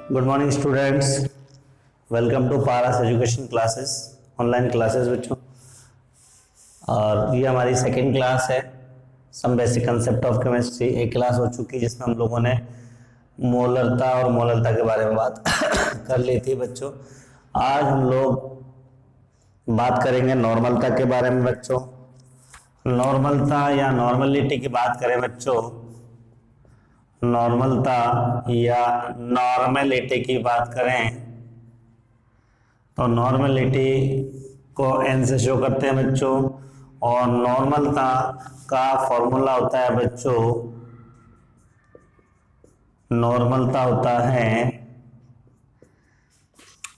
Good morning students, welcome to Paras education classes, online classes बच्चों। और ये हमारी सेकेंड क्लास है, some basic concept of chemistry. एक क्लास हो चुकी जिसमें हम लोगों ने मोलरता और मोलरता के बारे में बात कर ली थी बच्चों। आज हम लोग बात करेंगे नॉर्मलता के बारे में बच्चों। नॉर्मलता या नॉर्मलिटी की बात करें बच्चों, नॉर्मलता या नॉर्मलिटी की बात करें तो नॉर्मलिटी को एन से शो करते हैं बच्चों, और नॉर्मलता का फॉर्मूला होता है बच्चों, नॉर्मलता होता है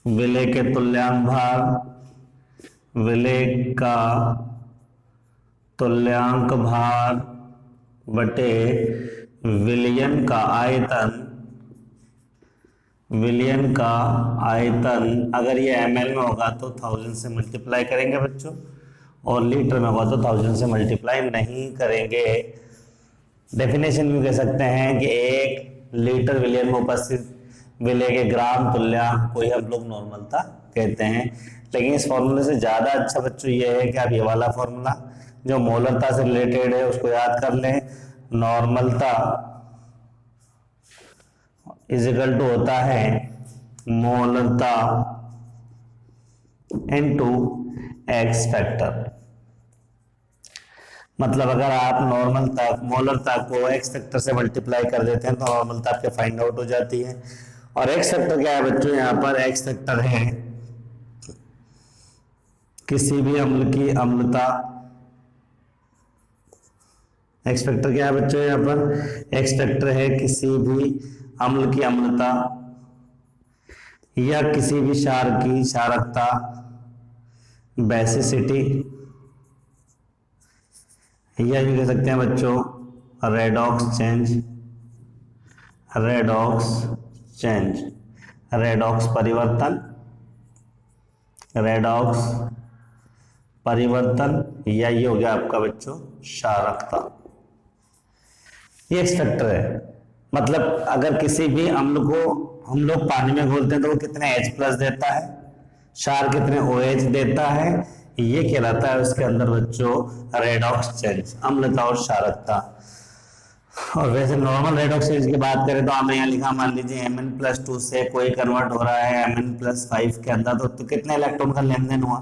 विलेय के तुल्यांक भाग, विलेय का तुल्यांक भाग बटे विलयन का आयतन। विलयन का आयतन अगर ये ml में होगा तो 1000 से मल्टीप्लाई करेंगे बच्चों, और लीटर में होगा तो 1000 से मल्टीप्लाई नहीं करेंगे। डेफिनेशन भी कह सकते हैं कि 1 लीटर विलयन में उपस्थित विलेय के ग्राम तुल्यांक को ही हम लोग नॉर्मलता कहते हैं। लेकिन इस फॉर्मूले से ज्यादा अच्छा बच्चों ये है कि आप ये वाला फॉर्मूला जो मोलरता से रिलेटेड है उसको याद कर लें। नॉर्मलता इज इक्वल टू होता है मोलरता इनटू एक्स फैक्टर। मतलब अगर आप मोलरता को एक्स फैक्टर से मल्टीप्लाई कर देते हैं तो नॉर्मलता आपके फाइंड आउट हो जाती है। और एक्स फैक्टर क्या है बच्चों, यहाँ पर एक्स फैक्टर है किसी भी अम्ल की अम्लता। एक्स फैक्टर क्या है बच्चों, यहाँ पर एक्स फैक्टर है किसी भी अम्ल की अम्लता या किसी भी क्षार की क्षारकता, बेसिसिटी, या ये कह सकते हैं बच्चों redox change. Redox change, redox परिवर्तन, रेडॉक्स परिवर्तन, या ये हो गया आपका बच्चों क्षारकता। ये एक्स फैक्टर है। मतलब अगर किसी भी अम्ल को हम लोग पानी में घोलते हैं तो वो कितने H+ देता है, क्षार कितने OH देता है, ये कहलाता है उसके अंदर बच्चों रेडॉक्स चेंज, अम्लता और क्षारकता। और वैसे नॉर्मल रेडॉक्स चेंज की बात करें तो आपने यहाँ लिखा, मान लीजिए Mn+2 से कोई कन्वर्ट हो रहा है Mn+5 के अंदर, तो कितने इलेक्ट्रॉन का लेन देन हुआ,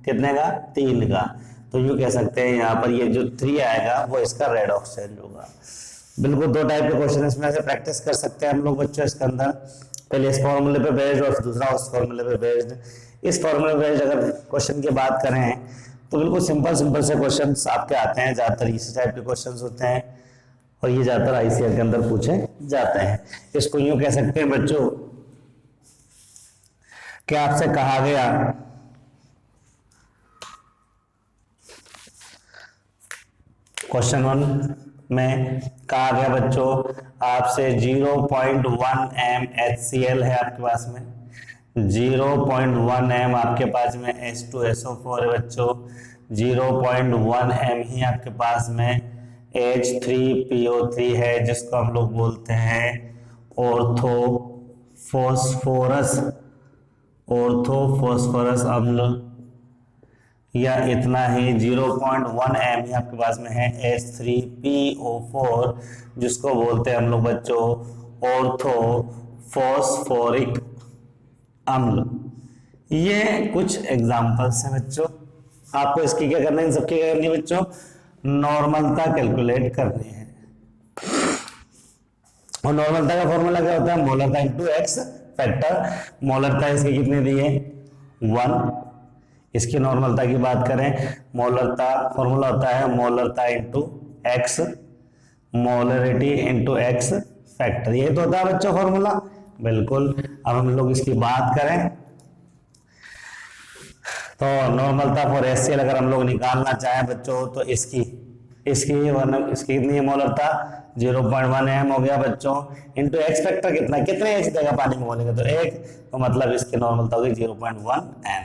कितने का, 3 का। तो यूँ कह सकते हैं यहाँ पर ये जो 3 आएगा वो इसका रेडॉक्स चेंज होगा। बिल्कुल 2 टाइप के क्वेश्चन इसमें से प्रैक्टिस कर सकते हैं हम लोग बच्चों इसके अंदर। पहले इस फॉर्मूले पे बेस्ड और दूसरा उस फॉर्मूले पे बेस्ड। इस फॉर्मूले पे बेस्ड अगर क्वेश्चन की बात करें तो बिल्कुल सिंपल से क्वेश्चंस आपके आते हैं, ज्यादातर इसी टाइप के क्वेश्चंस होते हैं और ये ज्यादातर ICR के अंदर पूछे जाते हैं। इसको यूं कह सकते हैं बच्चों कि आपसे कहा गया क्वेश्चन 1 में कहा गया बच्चों आपसे 0.1 m HCl है आपके पास में, 0.1 m आपके पास में H2SO4 है बच्चों, 0.1 m ही आपके पास में H3PO3 है जिसको हम लोग बोलते हैं ऑर्थोफॉस्फोरस अम्ल, या इतना ही 0.1 m ही आपके पास में है H3PO4 जिसको बोलते हैं हम लोग बच्चों ऑर्थोफॉस्फोरिक अम्ल। ये कुछ एग्जांपल्स हैं बच्चों। आपको इसकी क्या करना है, इन सबकी क्या करनी है बच्चों, नॉर्मलता कैलकुलेट करनी है। और नॉर्मलता का फॉर्मूला क्या होता है, मोलरता इंटू एक्स फैक्टर। मोलरता इसकी कितनी दी है, 1। इसकी नॉर्मलता की बात करें, मोलरता फॉर्मूला होता है मोलरता into x, molarity into x factor. ये तो होता है बच्चों फॉर्मूला, बिल्कुल। अब हम लोग इसकी बात करें तो नॉर्मलता फॉर HCl अगर हम लोग निकालना चाहें बच्चों तो इसकी कितनी है मोलरता, 0.1 m हो गया बच्चों, इंटू एक्स फैक्टर कितने H देगा पानी में घोलेंगे तो 1, तो मतलब इसकी नॉर्मलता होगी 0.1 m।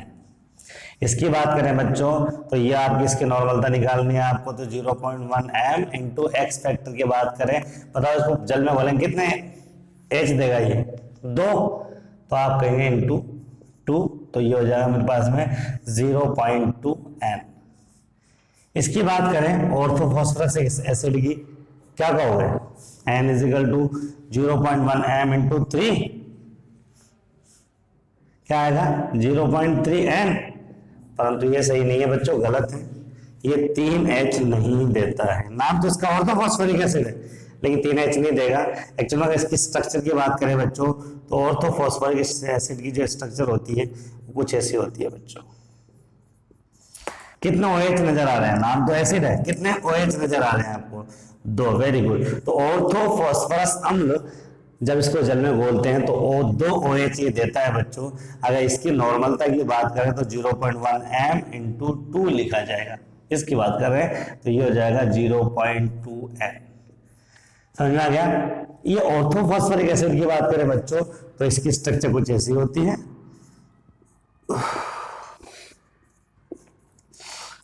इसकी बात करें बच्चों तो ये आपकी इसकी नॉर्मलता निकालनी है आपको, तो 0.1 m इंटू एक्स फैक्टर की बात करें, बताओ इसको जल में घोलेंगे कितने H देगा, ये 2, तो आप कहेंगे इंटू 2, तो ये हो जाएगा मेरे पास में 0.2 m। इसकी बात करें ऑर्थोफॉस्फरस एसिड की, क्या कहोगे? n is equal to 0.1 m into 3, क्या आएगा? 0.3 n। परंतु ये सही नहीं है बच्चों, गलत है। ये 3H नहीं देता है। नाम तो इसका ऑर्थोफॉस्फरिक एसिड है, लेकिन 3H नहीं देगा। एक्चुअली अगर इसकी स्ट्रक्चर की बात करें बच्चों, तो ऑर्थोफॉस्फरिक एसिड की जो स्ट्रक्चर होती है वो कुछ ऐसी होती है बच्चों। कितने OH नजर आ रहे हैं? नाम तो एसिड है, कितने OH नजर आ रहे हैं आपको? 2। Very good. तो ऑर्थोफॉस्फरस अम्ल जब इसको जल में घोलते हैं तो 2 OH ये देता है बच्चों। अगर इसकी नॉर्मलता की बात करें तो 0.1 m इंटू 2 लिखा जाएगा। इसकी बात कर रहे हैं तो ये हो जाएगा 0.2 m। समझ में आ गया? ये ऑर्थोफॉस्फरिक एसिड की बात करें बच्चों तो इसकी स्ट्रक्चर कुछ ऐसी होती है।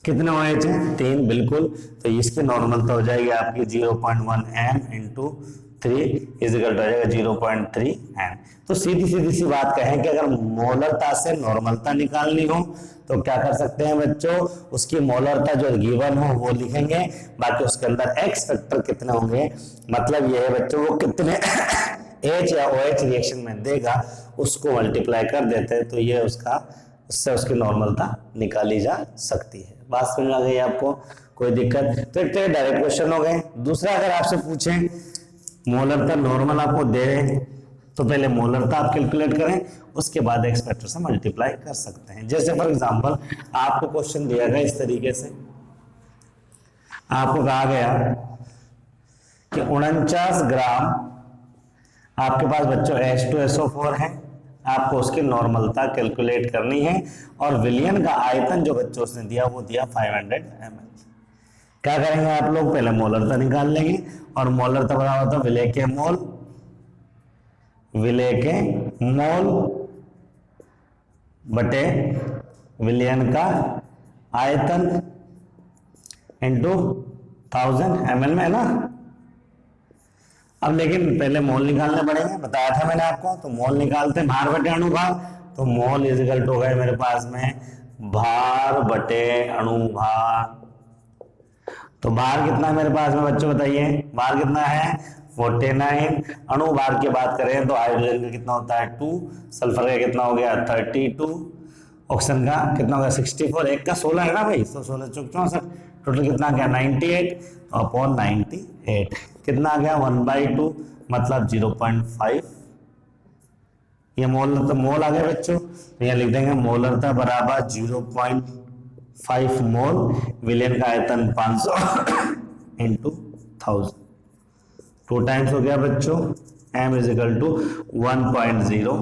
कितने OH हैं? 3, बिल्कुल। तो इसकी नॉर्मलता हो जाएगी आपकी 0.1 m इंटू 3 इजिकल हो जाएगा 0.3 m। तो सीधी सी बात कहें कि अगर मोलरता से नॉर्मलता निकालनी हो तो क्या कर सकते हैं बच्चों? उसकी मोलरता जो गिवन हो वो लिखेंगे, बाकी उसके अंदर एक्स फैक्टर कितने होंगे, मतलब ये है बच्चों वो कितने H या OH रिएक्शन में देगा उसको मल्टीप्लाई कर देते हैं, तो ये उससे उसकी नॉर्मलता निकाली जा सकती है। बात समझ आ गई आपको? कोई दिक्कत? तो एक डायरेक्ट क्वेश्चन हो गए। दूसरा, अगर आपसे पूछें मोलरता नॉर्मल आपको दे रहे हैं तो पहले मोलरता आप कैलकुलेट करें, उसके बाद एक्स फैक्टर से मल्टीप्लाई कर सकते हैं। जैसे फॉर एग्जांपल आपको क्वेश्चन दिया गया इस तरीके से, आपको कहा गया कि 49 ग्राम आपके पास बच्चों H2SO4 है, आपको उसकी नॉर्मलता कैलकुलेट करनी है और विलयन का आयतन जो बच्चों उसने दिया वो दिया 500 ml। क्या करेंगे आप लोग? पहले मोलरता निकाल लेंगे और मोलरता बराबर होता है विलय के मोल बटे विलयन का आयतन इंटू 1000 ml में, है ना? अब लेकिन पहले मोल निकालने पड़ेंगे, बताया था मैंने आपको। तो मोल निकालते हैं भार बटे अणुभार, तो मोल इजिकल टू गए मेरे पास में भार बटे अणुभार। तो भार कितना है मेरे पास में बच्चों, बताइए? भार कितना है? 49। अणुभार की बात करें तो हाइड्रोजन का कितना होता है? 2, सल्फर का कितना हो गया? 32, ऑक्सीजन का कितना हो गया? 64, एक का 16 है ना भाई, तो 16 चौक 64, टोटल कितना गया? 98, तो अपॉन 98 कितना आ गया? 1/2, मतलब 0.5। ये मोल, तो मोल आ गए बच्चों, तो यहाँ लिख देंगे मोलरता बराबर 0.5 मोल, विलयन का आयतन 500 इंटू 1000, 2 टाइम्स हो गया बच्चों, m इजिकल टू 1.0।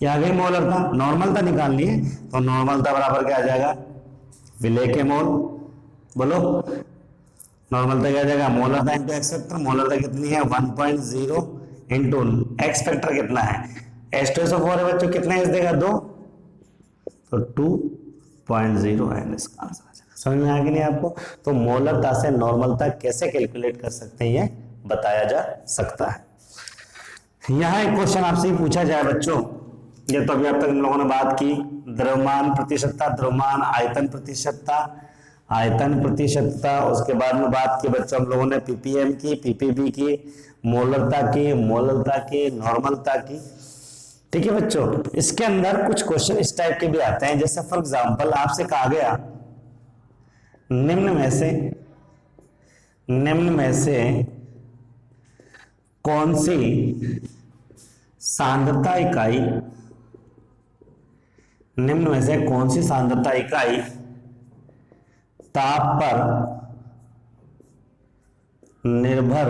ये आ गई मोलरता। नॉर्मलता निकालनी है तो नॉर्मलता बराबर क्या आ जाएगा? विलय के मोल, बोलो नॉर्मलता क्या आ जाएगा? मोलरता इंटू एक्स फैक्टर। मोलरता कितनी है? 1.0 इंटू एक्स फैक्टर कितना है? H2SO4 है बच्चों, कितना एच देगा? 2, तो 2.0 है इसका आंसर आ जाएगा। समझ में आ गई नहीं आपको? तो मोलरता से नॉर्मलता कैसे कैलकुलेट कर सकते हैं ये बताया जा सकता है। यहाँ एक क्वेश्चन आपसे ही पूछा जाए बच्चों, ये तो अभी अब तक हम लोगों ने बात की द्रव्यमान प्रतिशतता, द्रव्यमान आयतन प्रतिशतता, आयतन प्रतिशतता, उसके बाद में बात की बच्चों हम लोगों ने पीपीएम की, पीपीबी की, मोलरता की, नॉर्मलता की। ठीक है बच्चों, इसके अंदर कुछ क्वेश्चन इस टाइप के भी आते हैं, जैसे फॉर एग्जांपल आपसे कहा गया निम्न में से कौन सी सांद्रता इकाई, निम्न में से कौन सी सांद्रता इकाई ताप पर निर्भर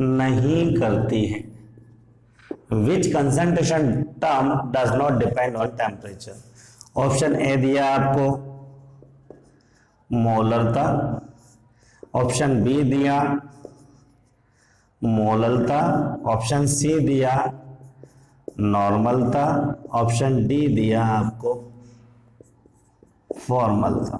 नहीं करती है? Which concentration term does not depend on temperature. Option A दिया आपको मोलरता, ऑप्शन बी दिया मोलरता, ऑप्शन सी दिया नॉर्मलता, ऑप्शन डी दिया आपको फॉर्मलता।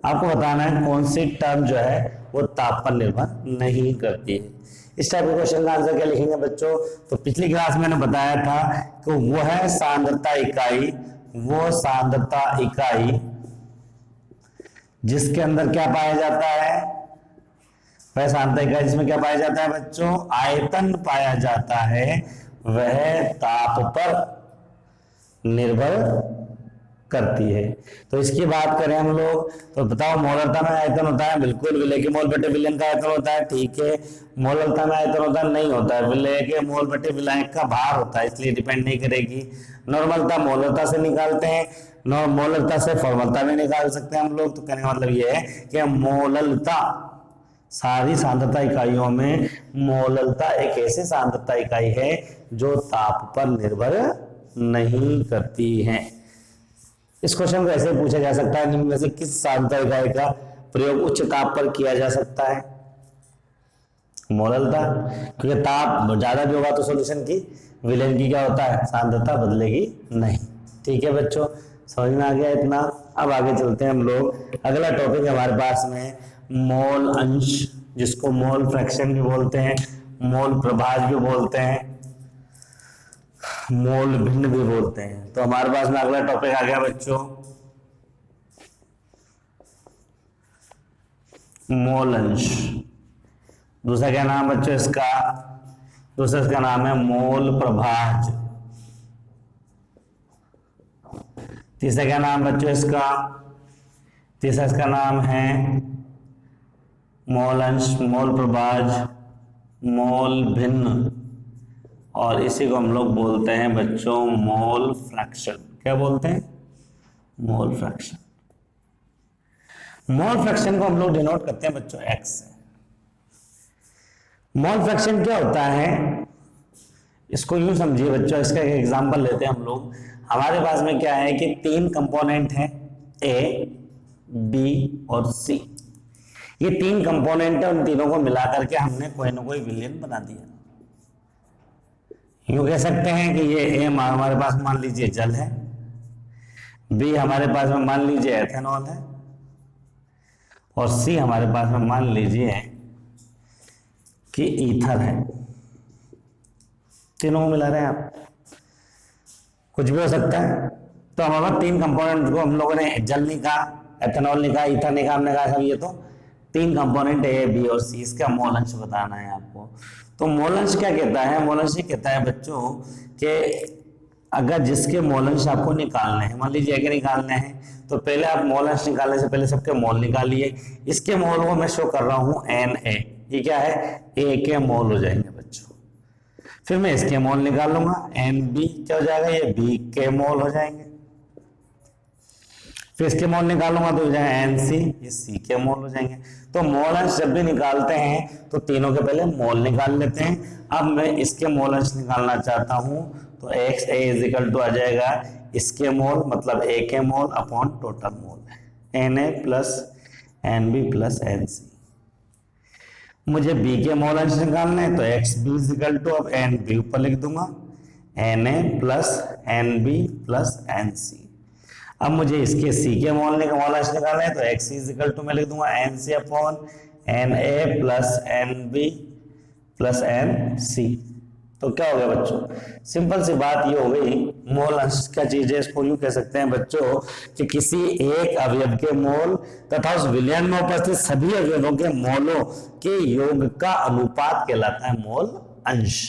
आपको बताना है कौन सी टर्म जो है वो ताप पर निर्भर नहीं करती है। इस टाइप के क्वेश्चन का आंसर क्या लिखेंगे बच्चों? तो पिछली क्लास मैंने बताया था कि वो है सांद्रता इकाई, वो सांद्रता इकाई जिसके अंदर क्या पाया जाता है? वह सांद्रता इकाई जिसमें क्या पाया जाता है बच्चों? आयतन पाया जाता है, वह ताप पर निर्भर करती है। तो इसकी बात करें हम लोग तो बताओ, मोलरता में आयतन होता है? बिल्कुल, विलेय के मोल बटे विलयन का आयतन होता है, ठीक है। मोलरता में आयतन होता है? नहीं होता है। विलेय के मोल बटे विलायक का भार होता है, इसलिए डिपेंड नहीं करेगी। नॉर्मलता मोलरता से निकालते हैं, मोलरता से फॉर्मलता भी निकाल सकते हैं हम लोग। तो कहने का मतलब ये है कि मोललता, सारी सांद्रता इकाइयों में मोललता एक ऐसी सांद्रता इकाई है जो ताप पर निर्भर नहीं करती है। इस क्वेश्चन को ऐसे पूछा जा सकता है, निम्न में से किस सांद्रता इकाई का प्रयोग उच्च ताप पर किया जा सकता है? मोललता, क्योंकि ताप ज्यादा भी होगा तो सॉल्यूशन की विलयन की क्या होता है? सांद्रता बदलेगी नहीं। ठीक है बच्चों, समझ में आ गया इतना? अब आगे चलते हैं हम लोग। अगला टॉपिक हमारे पास में मोल अंश, जिसको मोल फ्रैक्शन भी बोलते हैं, मोल प्रभाज भी बोलते हैं, मोल भिन्न भी बोलते हैं। तो हमारे पास में अगला टॉपिक आ गया बच्चों मोल अंश। दूसरा क्या नाम बच्चों इसका? दूसरा इसका नाम है मोल प्रभाज। तीसरा क्या नाम बच्चों इसका? तीसरा इसका नाम है मोल अंश, मोल प्रभाज, मोल भिन्न, और इसी को हम लोग बोलते हैं बच्चों मोल फ्रैक्शन। क्या बोलते हैं? Mole fraction. मोल फ्रैक्शन को हम लोग डिनोट करते हैं बच्चों एक्स से। मोल फ्रैक्शन क्या होता है? इसको यूं समझिए बच्चों, इसका एक एग्जांपल लेते हैं हम लोग। हमारे पास में क्या है कि 3 कंपोनेंट हैं, ए, बी और सी। ये 3 कंपोनेंट है, उन तीनों को मिला करके हमने कोई ना कोई विलयन बना दिया। यूं कह सकते हैं कि ये ए हमारे पास मान लीजिए जल है, बी हमारे पास में मान लीजिए एथेनॉल है, और सी हमारे पास में मान लीजिए कि ईथर है। तीनों को मिला रहे हैं आप, कुछ भी हो सकता है। तो हमारे 3 कंपोनेंट को हम लोगों ने जल नहीं कहा, एथेनॉल नहीं कहा, ईथर नहीं कहा, हमने कहा सब ये तो 3 कंपोनेंट ए, बी और सी, इसका मोल अंश बताना है आपको। तो मोल अंश क्या कहता है? मोल अंश कहता है बच्चों कि अगर जिसके मोल अंश आपको निकालने हैं, मान लीजिए अगर निकालने हैं, तो पहले आप मोल अंश निकालने से पहले सबके मोल निकालिए। इसके मोल को मैं शो कर रहा हूं Na, ये क्या है? ए के मोल हो जाएंगे बच्चों। फिर मैं इसके मोल निकाल लूंगा, Nb क्या हो जाएगा? ये बी के मोल हो जाएंगे। फिर इसके मोल निकालूंगा तो हो जाएगा Nc, ये सी के मोल हो जाएंगे। तो मोल अंश जब भी निकालते हैं तो तीनों के पहले मोल निकाल लेते हैं। अब मैं इसके मोल अंश निकालना चाहता हूं तो XA इज इक्वल टू आ जाएगा इसके मोल, मतलब A के mole upon total mole, Na plus Nb plus Nc। मुझे B के मोल अंश निकालना है तो XB इज इक्वल टू, अब Nb ऊपर लिख दूंगा, Na plus Nb plus Nc। अब मुझे इसके C के मोल अंश निकालना है तो X इज इक्वल टू मैं लिख दूंगा Nc upon Na plus Nb plus Nc। तो क्या हो गया बच्चों? सिंपल सी बात ये हो गई। मोल अंश क्या चीज है? इसको यूं कह सकते हैं बच्चों कि किसी एक अवयव के मोल तथा उस विलयन में उपस्थित सभी अवयवों के मोलों के योग का अनुपात कहलाता है मोल अंश।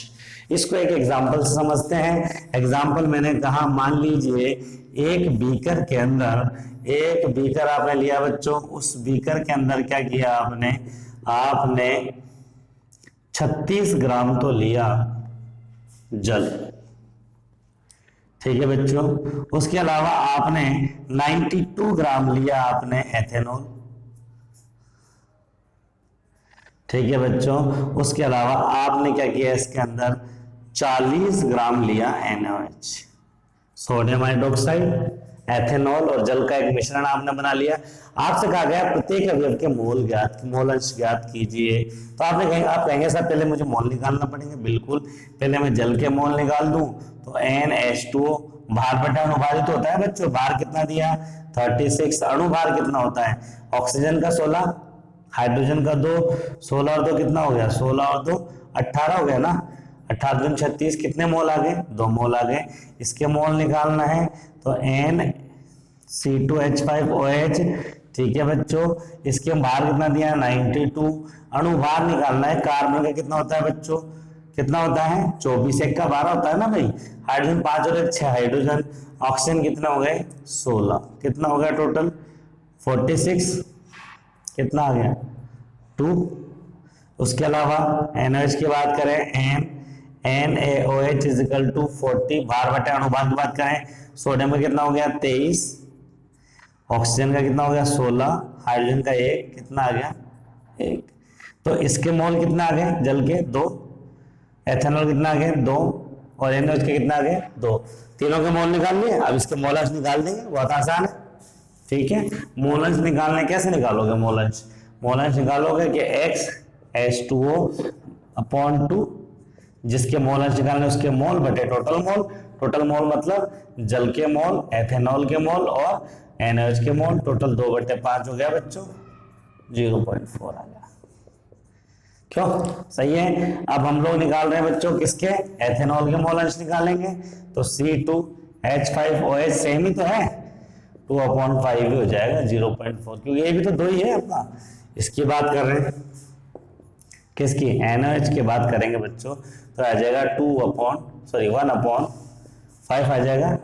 इसको एक एग्जाम्पल से समझते हैं। एग्जाम्पल मैंने कहा, मान लीजिए एक बीकर के अंदर, एक बीकर आपने लिया बच्चों, उस बीकर के अंदर क्या किया आपने 36 ग्राम तो लिया जल, ठीक है बच्चों। उसके अलावा आपने 92 ग्राम लिया आपने एथेनॉल, ठीक है बच्चों। उसके अलावा आपने क्या किया, इसके अंदर 40 ग्राम लिया NaOH, सोडियम हाइड्रोक्साइड, एथेनॉल और जल का एक मिश्रण आपने बना लिया। आपसे कहा गया प्रत्येक अवयव के मोल अंश ज्ञात कीजिए। तो आप कहेंगे सर पहले मुझे मोल निकालना पड़ेंगे। बिल्कुल, पहले मैं जल के मोल निकाल दूं तो NH2O भार बटा अनुभारित होता है बच्चों। भार कितना दिया? 36। अणुभार कितना होता है? ऑक्सीजन का 16, हाइड्रोजन का 2, 16 और 2 कितना हो गया, 16 और 2 18 हो गया ना, 18 दूनी 36, कितने मोल आ गए, 2 मोल आ गए। इसके मोल निकालना है तो NC2H5OH, ठीक है बच्चों। इसके बाहर कितना दिया, 92, अणु भार निकालना है। कार्बन का कितना होता है बच्चों, कितना होता है, 24, 1 का 12 होता है ना भाई। हाइड्रोजन 5 और 1 6 हाइड्रोजन। ऑक्सीजन कितना हो गए, 16, कितना हो गया टोटल 46, कितना आ गया 2। उसके अलावा NaOH की बात करें, NaOH इज इक्वल टू 40, भार बटे अणुभार की बात करें, सोडियम का कितना हो गया 23, ऑक्सीजन का कितना हो गया 16, हाइड्रोजन का 1, कितना आ गया 1। तो इसके मोल कितना आ गए जल के 2, एथेनॉल कितना आ गए 2, और NaOH के कितना आ गए 2। तीनों के मोल निकाल लिए। अब इसके मोलंश निकाल देंगे, बहुत आसान है, ठीक है। मोलंश निकालने कैसे निकालोगे, मोलंश निकालोगे कि X H2O/2, जिसके मोलंश निकालने उसके मोल बटे टोटल मोल। टोटल मोल मतलब जल के मोल, एथेनॉल के मोल और NaOH के मोल। टोटल 2/5 हो गया बच्चों, 0.4 आ गया। क्यों, सही है। अब हम लोग निकाल रहे हैं बच्चों किसके, एथेनॉल के मोलंश निकालेंगे। तो C2H5OH सेम ही तो है, 2/5 ही हो जाएगा, 0.4, क्योंकि ये भी तो 2 ही है अपना। इसकी बात कर रहे हैं, किसकी, NaOH की बात करेंगे बच्चों, तो आ जाएगा 1/5 आ जाएगा,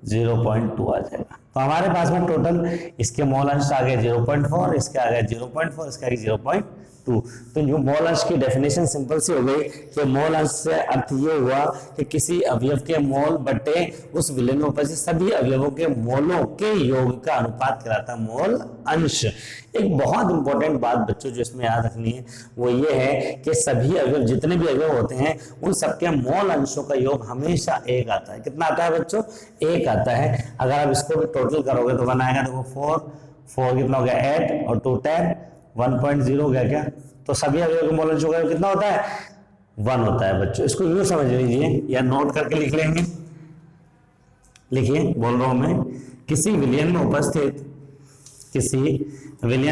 0.2 आ जाएगा। तो हमारे पास में टोटल इसके मोल अंश आ गए 0.4, इसके आ गए 0.4, इसके आ गए 0.2। तो जो मोल अंश की डेफिनेशन सिंपल सी हो गई कि मोल अंश से अर्थ ये हुआ कि किसी अवयव के मोल बटे उस विलयन में उपस्थित सभी अवयवों के मोलों के योग का अनुपात कहलाता है मोल अंश। एक बहुत इंपॉर्टेंट बात बच्चों जो इसमें याद रखनी है वो ये है कि सभी अवयव, जितने भी अवयव होते हैं, उन सबके मोल अंशों का योग हमेशा 1 आता है। कितना आता है बच्चों, 1 आता है। अगर आप इसको भी टोटल करोगे तो बनाएगा, देखो 4 कितना हो गया 8 और 2 10, 1.0 हो गया क्या। तो सभी अवयव के मोल अंशों का कितना होता है, 1 होता है बच्चों। इसको यूं समझ लीजिए या नोट करके लिख लेंगे। लिखिए, बोल रहा हूं मैं, किसी विलयन में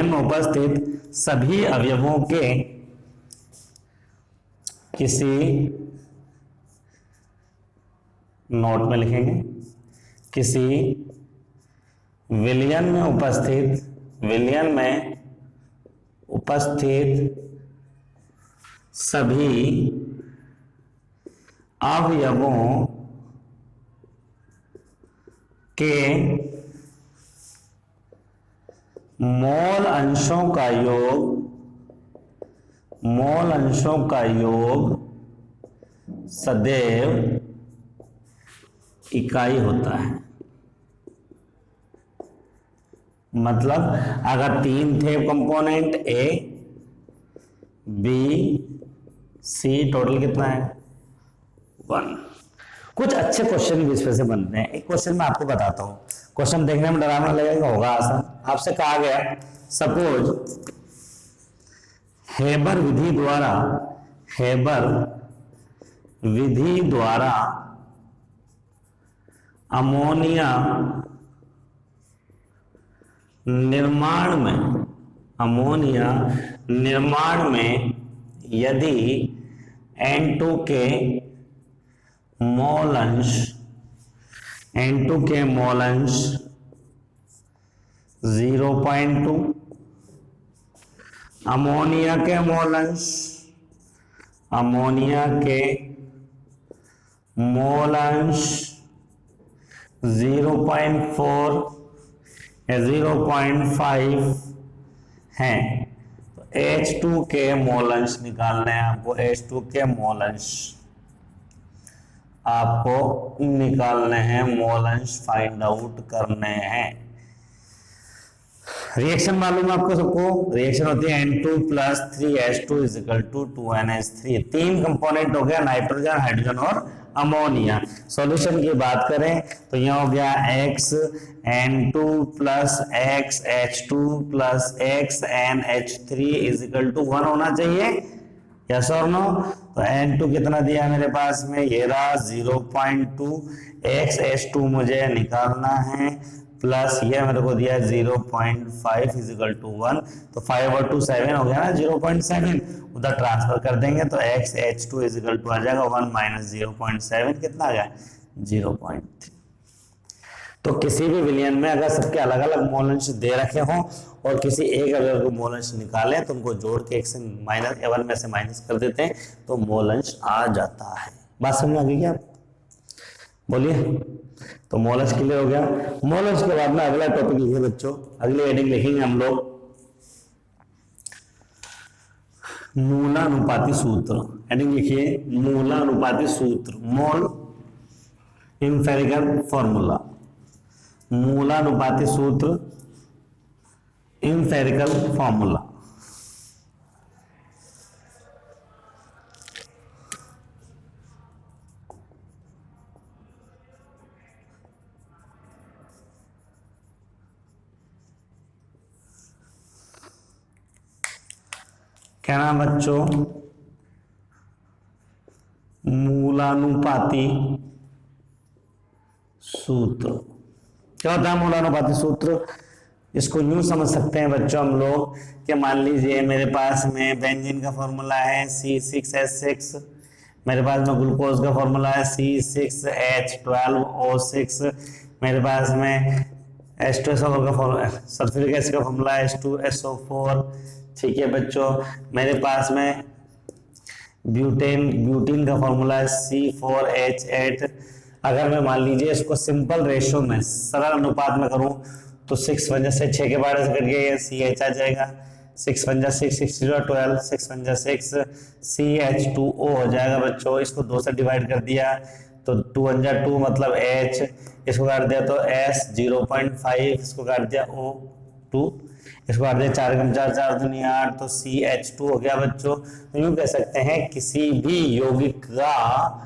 उपस्थित सभी अवयवों के, किसी नोट में लिखेंगे, किसी विलयन में उपस्थित सभी अवयवों के मोल अंशों का योग सदैव इकाई होता है। मतलब अगर 3 थे component A B C, total कितना है 1। कुछ अच्छे क्वेश्चन भी इसमें से बनते हैं। एक क्वेश्चन मैं आपको बताता हूं, क्वेश्चन देखने में डरावना लगेगा, होगा आसान। आपसे कहा गया, सपोज हेबर विधि द्वारा अमोनिया निर्माण में यदि N2 के मोल अंश 0.2, अमोनिया के मोल अंश 0.4 या 0.5 हैं, तो H2 के मोल अंश निकालने हैं आपको। H2 के मोल अंश आपको निकालने हैं, मोल अंश फाइंड आउट करने हैं। रिएक्शन मालूम है आपको सबको, रिएक्शन होती है N2 + 3H2 = 2NH3। 3 कंपोनेंट हो गया, नाइट्रोजन, हाइड्रोजन और अमोनिया। सॉल्यूशन की बात करें तो यह हो गया XN2 + XH2 + XNH3 = 1 होना चाहिए, यस और नो। तो N2 कितना दिया है मेरे पास में, ये रहा 0.2, XH2 मुझे निकालना है प्लस ये मेरे को दिया है 0.5 इजिकल टू 1, तो 5 और 2 7 हो गया ना 0.7, उधर ट्रांसफर कर देंगे तो x h2 इजिकल टू आ जाएगा 1 माइनस 0.7 कितना आ गया 0.3। तो किसी भी विलयन में अगर सबके अलग अलग मोल अंश दे रखे हों और किसी एक अगर को मोल अंश निकालें तो उनको जोड़ के एक से माइनस 1 में से माइनस कर देते हैं तो मोल अंश आ जाता है। बात समझ आ गई क्या? बोलिए। तो मोल अंश क्लियर हो गया। मोल अंश के बाद में अगला टॉपिक लिखिए बच्चों, अगली हेडिंग लिखेंगे हम लोग मूलानुपाती सूत्र। हेडिंग लिखिए मूलानुपाती सूत्र, मोल इंफेरिकल फॉर्मूला, मूलानुपाती सूत्र इंफेरिकल फॉर्मूला। क्या नाम बच्चों? मूलानुपाती सूत्र। क्या होता है मूलानुपाती सूत्र? इसको यूं समझ सकते हैं बच्चों हम लोग कि मान लीजिए मेरे पास में बेंजीन का फॉर्मूला है C6H6, मेरे पास में ग्लूकोज का फॉर्मूला है C6H12O6, मेरे पास में H2SO4 का फॉर्मूला, सल्फ्यूरिक एसिड का फॉर्मूला है H2SO4। ठीक है बच्चों, मेरे पास में ब्यूटीन का फॉर्मूला है C4H8। अगर मैं मान लीजिए इसको सिंपल रेशियो में सरल अनुपात में करूं तो 6 वन से 6 के बारे से कट गया CH आ जाएगा, 6 वन 6 6 12, 6 वन 6 CH2O हो जाएगा बच्चों। इसको 2 से डिवाइड कर दिया तो 2 वन 2 मतलब H, इसको काट दिया तो S 0.5, इसको काट दिया O2, इसको काट दिया 4 कम 4 4 दूनी 8 तो CH2 हो गया बच्चों। तो यूं कह सकते हैं किसी भी यौगिक का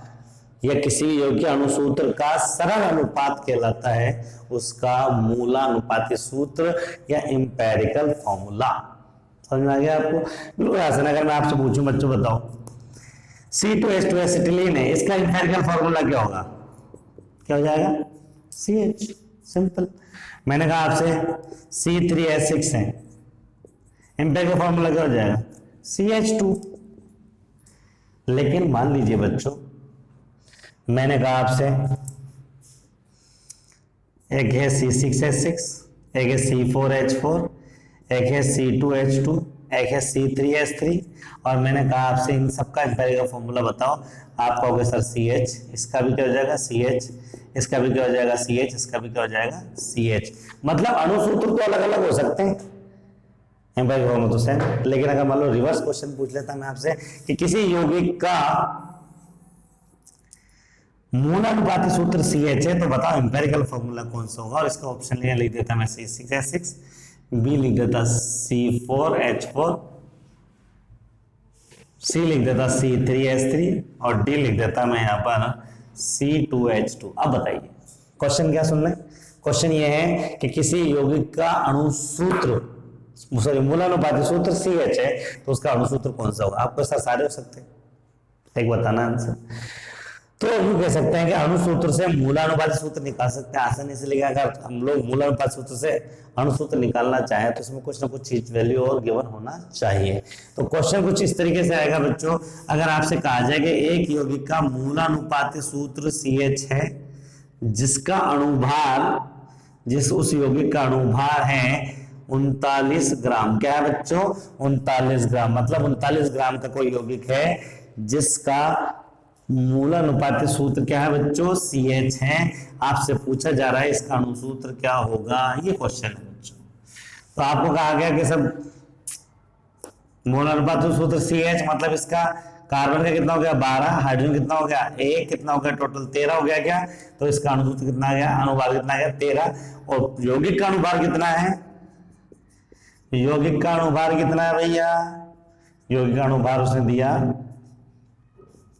या किसी भी यौगिक अणुसूत्र का सरल अनुपात कहलाता है उसका मूलानुपाती सूत्र या इंपेरिकल फॉर्मूला। समझ में आ गया आपको? बिल्कुल आसान। अगर मैं आपसे पूछूं बच्चों बताओ C2H2 एसिटिलीन है, इसका इंपेरिकल फॉर्मूला क्या होगा? क्या हो जाएगा? CH। सिंपल। मैंने कहा आपसे C3H6 है, इंपेरिकल फॉर्मूला क्या हो जाएगा? CH2। लेकिन मान लीजिए बच्चों मैंने कहा आपसे एक है C6H6, एक है C4H4, एक है C2H2, एक है C3H3 और मैंने कहा आपसे इन सबका इंपेरिकल फॉर्मूला बताओ। आप कहोगे सर CH, इसका भी क्या हो जाएगा CH, इसका भी क्या हो जाएगा CH, इसका भी क्या हो जाएगा CH। मतलब अणुसूत्र तो अलग अलग हो सकते हैं इंपेरिकल फॉर्मूला तो सेम, लेकिन अगर मान लो रिवर्स क्वेश्चन पूछ लेता मैं आपसे कि किसी यौगिक का मूलानुपाती सूत्र CH है तो बताओ इंपेरिकल फॉर्मूला कौन सा होगा? और इसका ऑप्शन लिख देता मैं C6H6, बी लिख देता C4H4, सी लिख देता C3H3 और डी लिख देता मैं यहाँ पर C2H2। अब बताइए क्वेश्चन क्या सुन लें। क्वेश्चन ये है कि किसी यौगिक का अणुसूत्र सॉरी मूलानुपाती सूत्र CH है तो उसका अणुसूत्र कौन सा होगा? आपको सर सारे हो सकते हैं, एक बताना आंसर। तो यूं कह सकते हैं कि अणुसूत्र से मूलानुपाती सूत्र निकाल सकते हैं आसानी से, लेकिन अगर हम लोग मूलानुपाती सूत्र से अणुसूत्र निकालना चाहें तो इसमें कुछ ना कुछ चीज वैल्यू और गिवन होना चाहिए। तो क्वेश्चन कुछ इस तरीके से आएगा बच्चों, अगर आपसे कहा जाए कि एक यौगिक का मूलानुपाती सूत्र CH है जिसका अणुभार, जिस उस यौगिक का अणुभार है 39 ग्राम। क्या है बच्चों? 39 ग्राम। मतलब 39 ग्राम का कोई यौगिक है जिसका मूलानुपाती सूत्र क्या है बच्चों? CH है। आपसे पूछा जा रहा है इसका अणुसूत्र क्या होगा, ये क्वेश्चन है बच्चों। तो आपको कहा गया कि सब मूलानुपाती सूत्र CH मतलब इसका कार्बन का कितना हो गया 12, हाइड्रोजन कितना हो गया 1, कितना हो गया टोटल 13 हो गया क्या? तो इसका अणुसूत्र कितना आ गया, अणुभार कितना आ गया 13। और यौगिक का अणुभार कितना है? यौगिक का अणुभार कितना है भैया? यौगिक का अणुभार उसने दिया,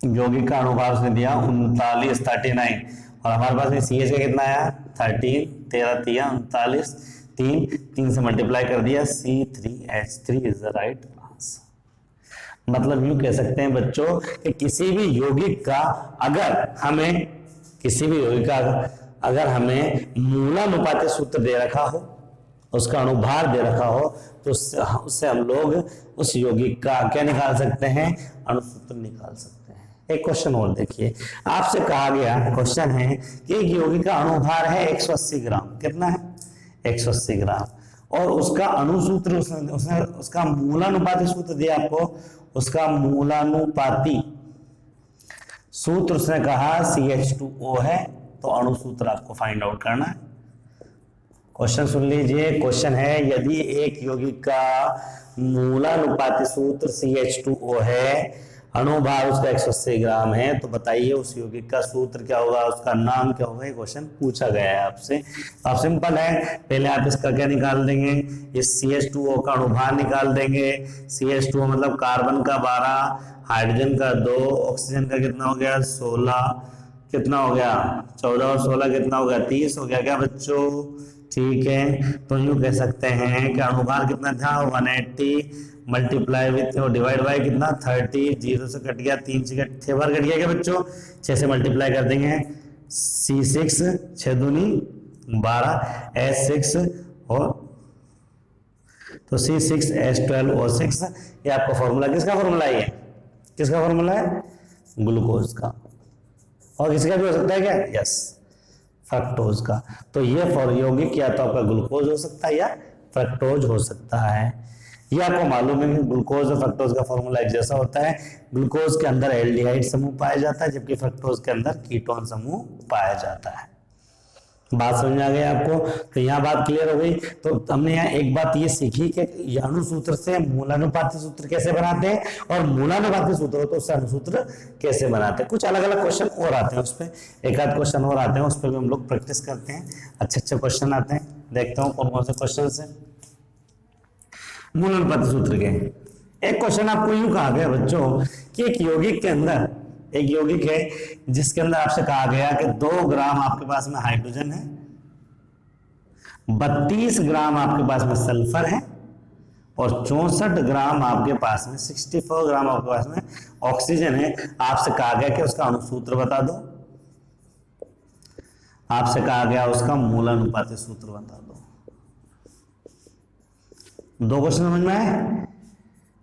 यौगिक का अणुभार उसने दिया 39 और हमारे पास में CH का कितना आया 13, 13 3 39, 3 से मल्टीप्लाई कर दिया C3H3 is the right answer. मतलब यूं कह सकते हैं बच्चों कि किसी भी यौगिक का अगर हमें किसी भी यौगिक का अगर हमें मूलानुपाती सूत्र दे रखा हो, उसका अनुभार दे रखा हो, तो उससे हम लोग उस यौगिक का क्या निकाल सकते हैं, अणुसूत्र निकाल सकते हैं। एक क्वेश्चन और देखिए, आपसे कहा गया क्वेश्चन है कि एक यौगिक का अनुभार है 180 ग्राम, कितना है 180 ग्राम, और उसका अणुसूत्र उसने उसका मूलानुपाती सूत्र दिया आपको, उसका मूलानुपाती सूत्र उसने कहा CH2O है, तो अणुसूत्र आपको फाइंड आउट करना है। क्वेश्चन सुन लीजिए, क्वेश्चन है यदि एक यौगिक का मूलानुपाती सूत्र CH2O है, अणुभार उसका 180 ग्राम है, तो बताइए उस यौगिक का सूत्र क्या होगा, उसका नाम क्या होगा। ये क्वेश्चन पूछा गया है आपसे। अब सिंपल है, पहले आप इसका क्या निकाल देंगे, इस CH2O का अणुभार निकाल देंगे। CH2O मतलब कार्बन का 12, हाइड्रोजन का 2, ऑक्सीजन का कितना हो गया 16, कितना हो गया 14 और 16 कितना हो गया 30 हो गया क्या बच्चों, ठीक है। तो यूं कह सकते हैं कि अणुभार कितना था 180 मल्टीप्लाई विथ और डिवाइड बाय कितना 30, 0 से कट गया, 3 से 6 बार कट गया क्या बच्चों, 6 से मल्टीप्लाई कर देंगे, C6 6 दूनी 12, S6 और तो C6H12O6, ये आपका फॉर्मूला, किसका फॉर्मूला है, किसका फॉर्मूला है, ग्लूकोज का। और किसका भी हो सकता है क्या, यस फ्रक्टोज का। तो ये यौगिक या तो आपका ग्लूकोज हो सकता है या फ्रक्टोज हो सकता है। ये आपको मालूम है कि ग्लूकोज और फ्रक्टोज का फॉर्मूला एक जैसा होता है। ग्लूकोज के अंदर एल्डिहाइड समूह पाया जाता है, जबकि फ्रक्टोज के अंदर कीटोन समूह पाया जाता है। बात समझ में आ गई आपको, तो यहाँ बात क्लियर हो गई। तो हमने यहाँ एक बात ये सीखी कि अणुसूत्र से मूलानुपाती सूत्र कैसे बनाते हैं, और मूलानुपाती सूत्र हो तो उससे अणुसूत्र कैसे बनाते हैं। कुछ अलग अलग क्वेश्चन और आते हैं उस पर, एक आध क्वेश्चन और आते हैं, उस पर भी हम लोग प्रैक्टिस करते हैं। अच्छे अच्छे क्वेश्चन आते हैं, देखते हो कौन कौन से क्वेश्चन है मूलानुपाती सूत्र के। एक क्वेश्चन आपको यूं कहा गया बच्चों कि एक यौगिक के अंदर, एक यौगिक है जिसके अंदर आपसे कहा गया कि 2 ग्राम आपके पास में हाइड्रोजन है, 32 ग्राम आपके पास में सल्फर है, और 64 ग्राम आपके पास में 64 ग्राम आपके पास में ऑक्सीजन है। आपसे कहा गया कि उसका अणुसूत्र बता दो, आपसे कहा गया उसका मूलानुपाती सूत्र बता दो। 2 क्वेश्चन समझ में आए,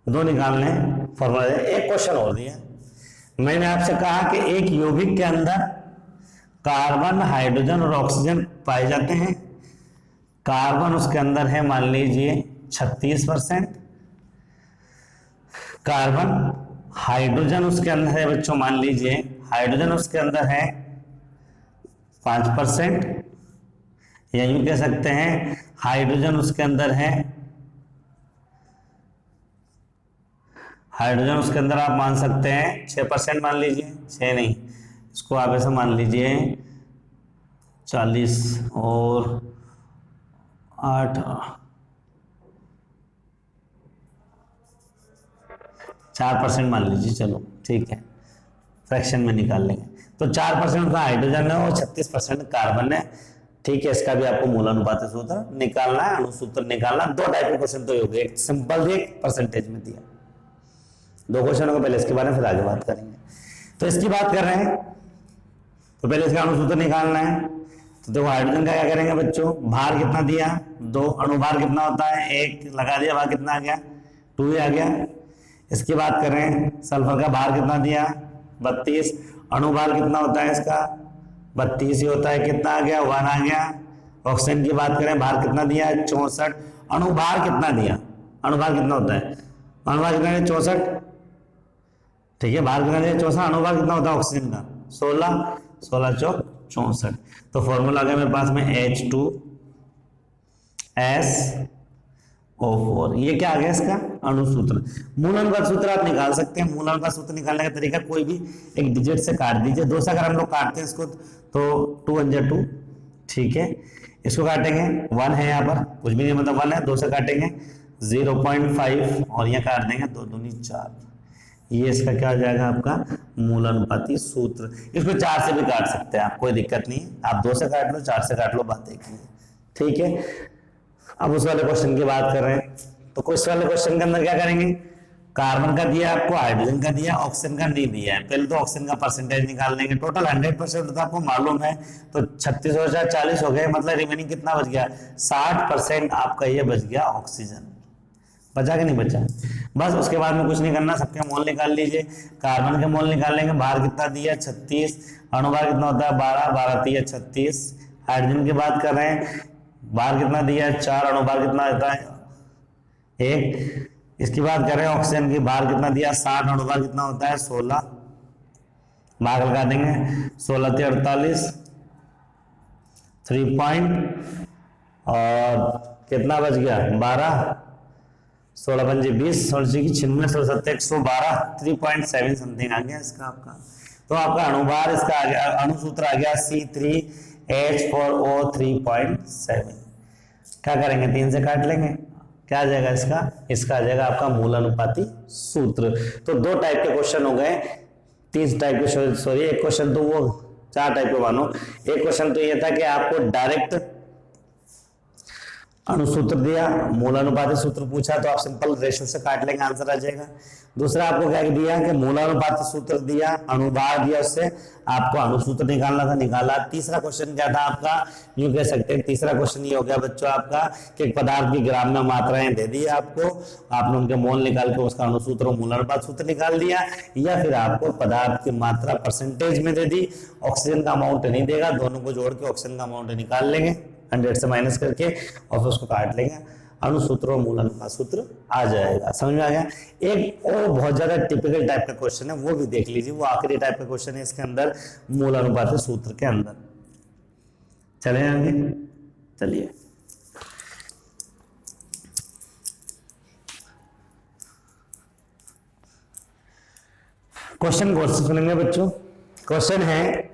2 निकालने फॉर्मूला। एक क्वेश्चन और दिया, मैंने आपसे कहा कि एक यौगिक के अंदर कार्बन, हाइड्रोजन और ऑक्सीजन पाए जाते हैं। कार्बन उसके अंदर है मान लीजिए 36%, कार्बन, हाइड्रोजन उसके अंदर है बच्चों मान लीजिए, हाइड्रोजन उसके अंदर है 5%, या यूं कह सकते हैं हाइड्रोजन उसके अंदर है, हाइड्रोजन उसके अंदर आप मान सकते हैं 6% मान लीजिए, 6 नहीं, इसको आप ऐसा मान लीजिए 40 और 8 4% मान लीजिए, चलो ठीक है, फ्रैक्शन में निकाल लेंगे। तो 4% का हाइड्रोजन है और 36% कार्बन है, ठीक है। इसका भी आपको मूलानुपाती सूत्र निकालना है, अणुसूत्र निकालना। 2 टाइप के क्वेश्चन तो हो गए, एक सिंपल दिया, एक परसेंटेज में दिया। 2 क्वेश्चनों को पहले इसके बारे में फिर आगे बात करेंगे। तो इसकी बात कर रहे हैं, तो पहले इसका अणुसूत्र निकालना है। तो देखो हाइड्रोजन का क्या करेंगे बच्चों, भार कितना दिया 2, अणुभार कितना होता है 1, लगा दिया, भार कितना आ गया 2 ही आ गया। इसकी बात कर रहे हैं, सल्फर का भार कितना दिया 32, अणुभार कितना होता है इसका 32 ही होता है, कितना आ गया 1 आ गया। ऑक्सीजन की बात करें, भार कितना दिया 64, अणुभार कितना दिया, अणुभार कितना होता है, अणुभार कितना है 64, ठीक है, भार कितना दिया 64, अणुभार कितना होता है ऑक्सीजन का 16, 16 चौक 64। तो फॉर्मूला आ गया मेरे पास में H2SO4, ये क्या आ गया इसका अणुसूत्र। मूलानुपात सूत्र आप निकाल सकते हैं। मूलानुपात सूत्र निकालने का तरीका कोई भी एक डिजिट से काट दीजिए। 2 से अगर हम लोग काटते हैं इसको तो 2 1 जा 2, ठीक है। इसको काटेंगे 1 है यहाँ पर, कुछ भी नहीं मतलब 1 है, 2 से काटेंगे 0.5 और यहाँ काट देंगे 2 दूनी 4। ये इसका क्या हो जाएगा आपका मूलानुपाती सूत्र। इसको 4 से भी काट सकते हैं आप, कोई दिक्कत नहीं, आप 2 से काट लो 4 से काट लो, बात एक ही है, ठीक है। अब उस वाले क्वेश्चन की बात कर रहे हैं, तो इस वाले क्वेश्चन के अंदर क्या करेंगे, कार्बन का दिया आपको, हाइड्रोजन का दिया, ऑक्सीजन का नहीं दिया है। पहले तो ऑक्सीजन का परसेंटेज निकाल लेंगे। टोटल 100% तो आपको मालूम है, तो 36 हो जाए 40 हो गए, मतलब रिमेनिंग कितना बच गया? 60% आपका ये बच गया ऑक्सीजन। बचा कि नहीं बचा? बस उसके बाद में कुछ नहीं करना, सबके मोल निकाल लीजिए। कार्बन के मोल निकाल लेंगे, बाहर कितना दिया? 36, अणुभार कितना होता है? 12, 12 3 36। हाइड्रोजन की बात कर रहे हैं, बाहर कितना दिया? 4, अणुभार कितना होता है? 1। इसकी बात करें ऑक्सीजन की, बाहर कितना दिया? 60, अणुभार कितना होता है? 16। भाग लगा देंगे, 16 3 48, 3 पॉइंट, और कितना बच गया? 12, 16 पंजे 20, 16 की 96, 16 7 112, 3.7 समथिंग आ गया इसका आपका। तो आपका अणुभार इसका आ गया, अणुसूत्र आ गया C3H4O3.7। क्या करेंगे? 3 से काट लेंगे, क्या आ जाएगा इसका? इसका आ जाएगा आपका मूल अनुपाती सूत्र। तो 2 टाइप के क्वेश्चन हो गए, 3 टाइप के, सॉरी एक क्वेश्चन तो वो 4 टाइप के मानो। एक क्वेश्चन तो ये था कि आपको डायरेक्ट अणुसूत्र दिया, मूल अनुपाती सूत्र पूछा, तो आप सिंपल रेशो से काट लेंगे, आंसर आ जाएगा। दूसरा आपको क्या दिया कि मूलानुपाती सूत्र दिया, अणुभार दिया, उससे आपको अणुसूत्र निकालना था, निकाला। तीसरा क्वेश्चन क्या था आपका? यूं कह सकते हैं तीसरा क्वेश्चन ये हो गया बच्चों आपका कि पदार्थ की ग्राम में मात्राएं दे दी आपको, आपने उनके मोल निकाल के उसका अणुसूत्र और मूलानुपात सूत्र निकाल दिया, या फिर आपको पदार्थ की मात्रा परसेंटेज में दे दी, ऑक्सीजन का अमाउंट नहीं देगा, दोनों को जोड़ के ऑक्सीजन का अमाउंट निकाल लेंगे 100 से माइनस करके, और फिर उसको काट लेंगे, अणुसूत्र और मूल अनुपात सूत्र आ जाएगा। समझ में आ गया? एक और बहुत ज्यादा टिपिकल टाइप का क्वेश्चन है, वो भी देख लीजिए, वो आखिरी टाइप का क्वेश्चन है इसके अंदर, मूल अनुपात सूत्र के अंदर। चले आगे, चलिए। क्वेश्चन गौर से सुनेंगे बच्चों। क्वेश्चन है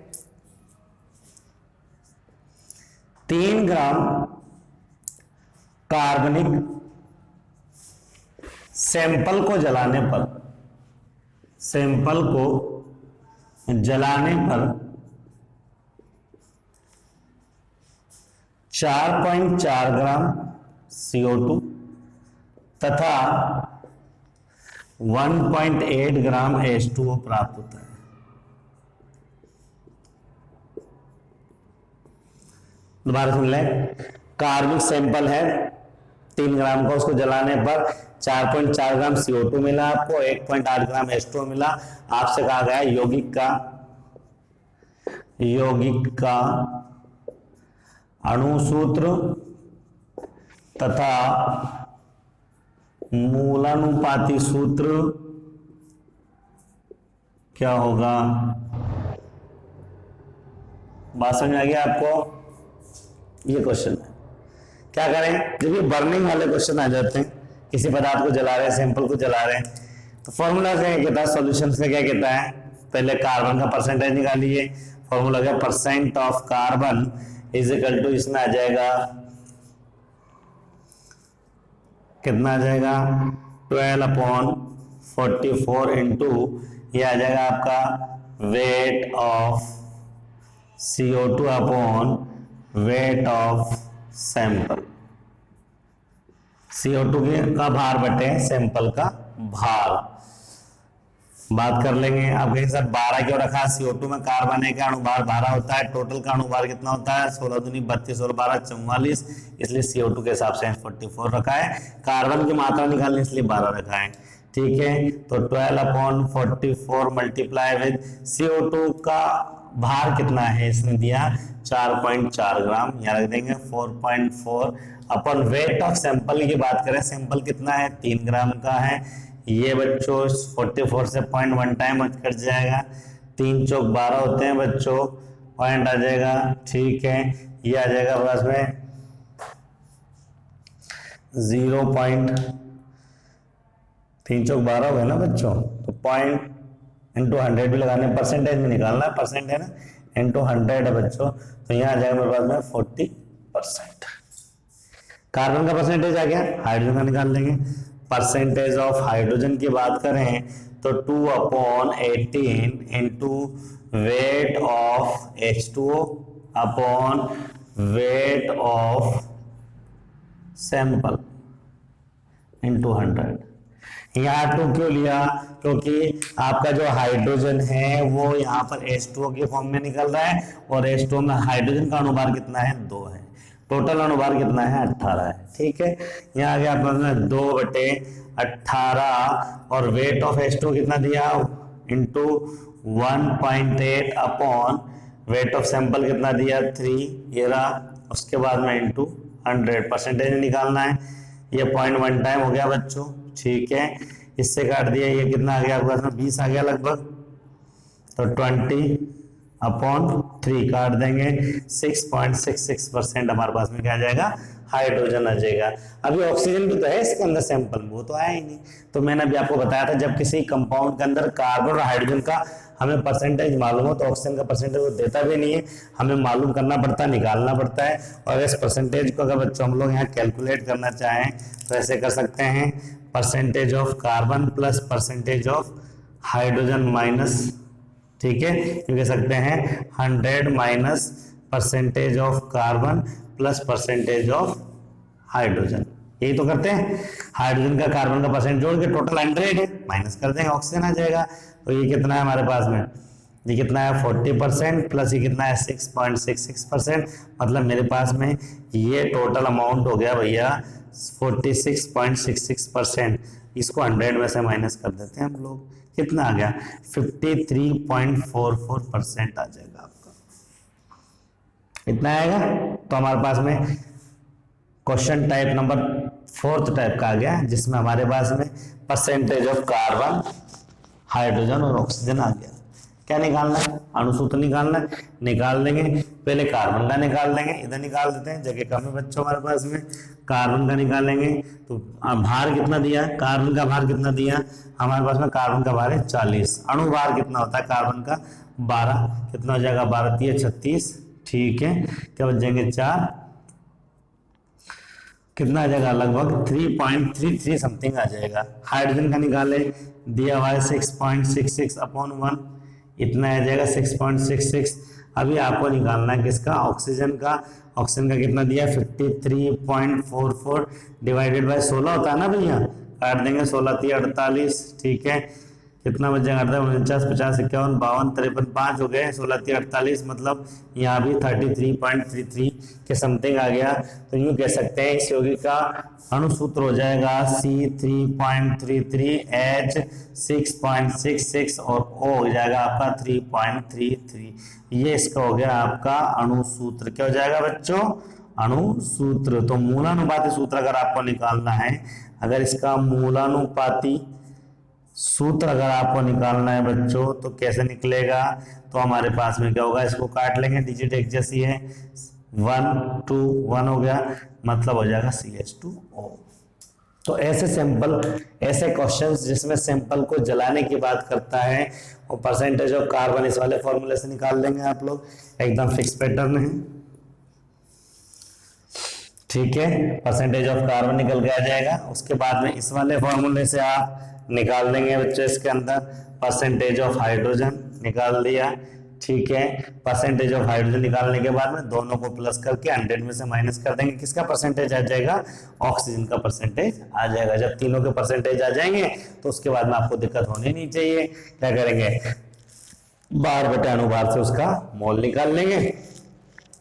3 ग्राम कार्बनिक सैंपल को जलाने पर, सैंपल को जलाने पर 4.4 ग्राम CO2 तथा 1.8 ग्राम H2O प्राप्त होता है। दोबारा सुन लें, कार्बनिक सैंपल है 3 ग्राम का, उसको जलाने पर 4.4 ग्राम CO2 मिला आपको, 1.8 ग्राम H2O मिला। आपसे कहा गया यौगिक का अणुसूत्र तथा मूलानुपाती सूत्र क्या होगा। बात समझ आ गया आपको? ये क्वेश्चन है। क्या करें, जब ये बर्निंग वाले क्वेश्चन आ जाते हैं, किसी पदार्थ को जला रहे हैं, सैंपल को जला रहे हैं, तो फॉर्मूला क्या कहता है, सॉल्यूशन से क्या कहता है, पहले कार्बन का परसेंटेज निकालिए। फॉर्मूला क्या? Percent of carbon is equal to, इसमें आ जाएगा कितना आ जाएगा? 12/44 इंटू, ये आ जाएगा आपका weight of CO2 upon weight of sample. CO2 का भार बटे सैंपल का भार। बात कर लेंगे। अब कहीं सर 12 क्यों रखा? CO2 में कार्बन है, क्या अणुभार 12 होता है, टोटल का अणुभार कितना होता है? 16 दूनी 32 और 12 44, इसलिए CO2 के हिसाब से 44 रखा है। कार्बन की मात्रा निकालने इसलिए 12 रखा है। ठीक है, तो 12/44 मल्टीप्लाई विद CO2 का भार कितना है, इसने दिया 4.4 ग्राम, यहाँ रख देंगे 4.4 अपन वेट ऑफ सैंपल की बात करें, सैंपल कितना है? 3 ग्राम का है। ये बच्चों 44 से 0.1 टाइम कट जाएगा, 3 चौक 12 होते हैं बच्चों, पॉइंट आ जाएगा। ठीक है, ये आ जाएगा बस में 0.3 चौक 12 हो गए ना बच्चों, तो पॉइंट इंटू 100 भी लगाने, परसेंटेज में निकालना है, परसेंट है ना, इंटू 100 है बच्चों, तो यहाँ आ जाएगा मेरे पास में 40%। कार्बन का परसेंटेज आ गया, हाइड्रोजन का निकाल लेंगे। परसेंटेज ऑफ हाइड्रोजन की बात करें तो 2/18 into weight of H2O upon weight of sample into 100। यहाँ 2 क्यों लिया? क्योंकि आपका जो हाइड्रोजन है वो यहाँ पर H2O के फॉर्म में निकल रहा है, और H2O में हाइड्रोजन का अनुभार कितना है? 2 है। टोटल अनुभार कितना है? 18 है। ठीक है, यहाँ आ गया अपना 2/18, और वेट ऑफ H2O कितना दिया? Into 1.8 upon weight of sample कितना दिया? 3, ये रहा। उसके बाद में इंटू 100 परसेंटेज निकालना है। ये 0.1 टाइम हो गया बच्चों। ठीक है, इससे काट दिया, ये कितना आ गया आपके पास में? 20 आ गया लगभग। तो 20/3 काट देंगे, 6.66% हमारे पास में क्या आ जाएगा? हाइड्रोजन आ जाएगा। अभी ऑक्सीजन भी तो है इसके अंदर सैंपल में, वो तो आया ही नहीं। तो मैंने अभी आपको बताया था, जब किसी कंपाउंड के अंदर कार्बन और हाइड्रोजन का हमें परसेंटेज मालूम हो तो ऑक्सीजन का परसेंटेज वो देता भी नहीं है, हमें मालूम करना पड़ता है, निकालना पड़ता है। और इस परसेंटेज को अगर बच्चों हम लोग यहाँ कैलकुलेट करना चाहें तो ऐसे कर सकते हैं, percentage of carbon plus percentage of hydrogen minus, ठीक है, ये कह सकते हैं 100 minus percentage of carbon plus percentage of hydrogen. यही तो करते हैं, हाइड्रोजन का कार्बन का परसेंट जोड़ के टोटल 100 है, माइनस कर देंगे, ऑक्सीजन आ जाएगा। तो ये कितना है हमारे पास में? ये कितना है? 40% प्लस ये कितना है? 6.66%। मतलब मेरे पास में ये टोटल अमाउंट हो गया भैया 46.66%। इसको 100 में से माइनस कर देते हैं हम लोग, कितना आ गया? 53.44% आ जाएगा आपका, इतना आएगा। तो हमारे पास में question type number 4th type का आ गया, जिसमें हमारे पास में परसेंटेज ऑफ कार्बन, हाइड्रोजन और ऑक्सीजन आ गया। क्या निकालना है? अणुसूत्र निकालना है। निकाल देंगे, पहले कार्बन का निकाल देंगे, इधर निकाल देते हैं, जगह कम है बच्चों हमारे पास में। कार्बन का निकालेंगे तो भार कितना दिया? कार्बन का भार कितना दिया हमारे पास में? कार्बन का भार है 40। अणु भार कितना होता है कार्बन का? 12। कितना हो जाएगा? 12 × 36। ठीक है, क्या बच जाएंगे? 4। कितना आ जाएगा? लगभग 3.33 समथिंग आ जाएगा। हाइड्रोजन का निकाले, दिया हुआ है 6.66/1, इतना आ जाएगा 6.66। अभी आपको निकालना है किसका? ऑक्सीजन का। ऑक्सीजन का कितना दिया? 53.44 डिवाइडेड बाय 16 होता है ना भैया, काट देंगे, 16 × 48। ठीक है, कितना बच जाएगा? 49, 50, 51, 52, 53, 5 हो गए, 16 × 48, मतलब यहाँ भी 33.33 के समथिंग आ गया। तो यूं कह सकते हैं इस यौगिक का अणुसूत्र हो जाएगा C3.33H 6.66 और O हो जाएगा आपका 3.33। ये इसका हो गया आपका अणुसूत्र। क्या हो जाएगा बच्चों? अणुसूत्र। तो मूलानुपाती सूत्र अगर आपको निकालना है, अगर इसका मूलानुपाती सूत्र अगर आपको निकालना है बच्चों, तो कैसे निकलेगा? तो हमारे पास में क्या होगा? इसको काट लेंगे, डिजिट एक जैसी है, 1 2 1 हो गया, मतलब हो जाएगा CH2O। तो ऐसे सैंपल, ऐसे क्वेश्चंस जिसमें सैंपल को जलाने की बात करता है, और परसेंटेज ऑफ कार्बन इस वाले फॉर्मूले से निकाल देंगे आप लोग, एकदम फिक्स पैटर्न है। ठीक है, परसेंटेज ऑफ कार्बन निकल के आ जाएगा। उसके बाद में इस वाले फॉर्मूले से आप निकाल देंगे बच्चों, इसके अंदर परसेंटेज ऑफ हाइड्रोजन निकाल दिया। ठीक है, परसेंटेज ऑफ हाइड्रोजन निकालने के बाद में दोनों को प्लस करके 100 में से माइनस कर देंगे, किसका परसेंटेज आ जाएगा? ऑक्सीजन का परसेंटेज आ जाएगा। जब तीनों के परसेंटेज आ जाएंगे तो उसके बाद में आपको दिक्कत होनी नहीं चाहिए। क्या करेंगे? बार बटे अनुभार से उसका मोल निकाल लेंगे,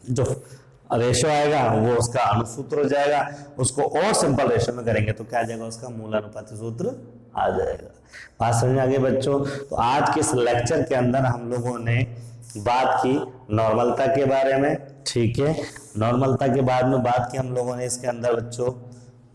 जो रेशो आएगा वो उसका अणुसूत्र हो जाएगा। उसको और सिंपल रेशो में करेंगे तो क्या आ जाएगा? उसका मूलानुपाती सूत्र आ जाएगा। बात समझ आ गई बच्चों? तो आज के इस लेक्चर के अंदर हम लोगों ने बात की नॉर्मलता के बारे में। ठीक है, नॉर्मलता के बाद में बात की हम लोगों ने इसके अंदर बच्चों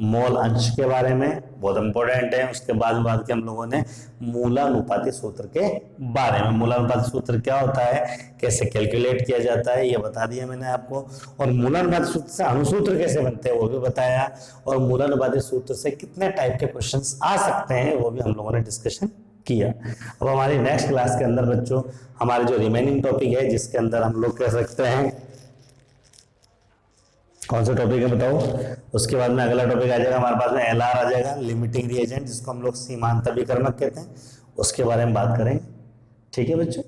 मोल अंश के बारे में, बहुत इंपॉर्टेंट है। उसके बाद में बात की हम लोगों ने मूलानुपाती सूत्र के बारे में। मूलानुपाती सूत्र क्या होता है, कैसे कैलकुलेट किया जाता है, ये बता दिया मैंने आपको। और मूलानुपाती सूत्र से अणुसूत्र कैसे बनते हैं वो भी बताया। और मूलानुपाती सूत्र से कितने टाइप के क्वेश्चंस आ सकते हैं वो भी हम लोगों ने डिस्कशन किया। अब हमारी नेक्स्ट क्लास के अंदर बच्चों हमारे जो रिमेनिंग टॉपिक है, जिसके अंदर हम लोग कह सकते हैं, कौन सा टॉपिक है बताओ? उसके बाद में अगला टॉपिक आ जाएगा हमारे पास में LR आ जाएगा, लिमिटिंग रिएजेंट, जिसको हम लोग सीमांत अभिकर्मक कहते हैं, उसके बारे में बात करेंगे। ठीक है बच्चों?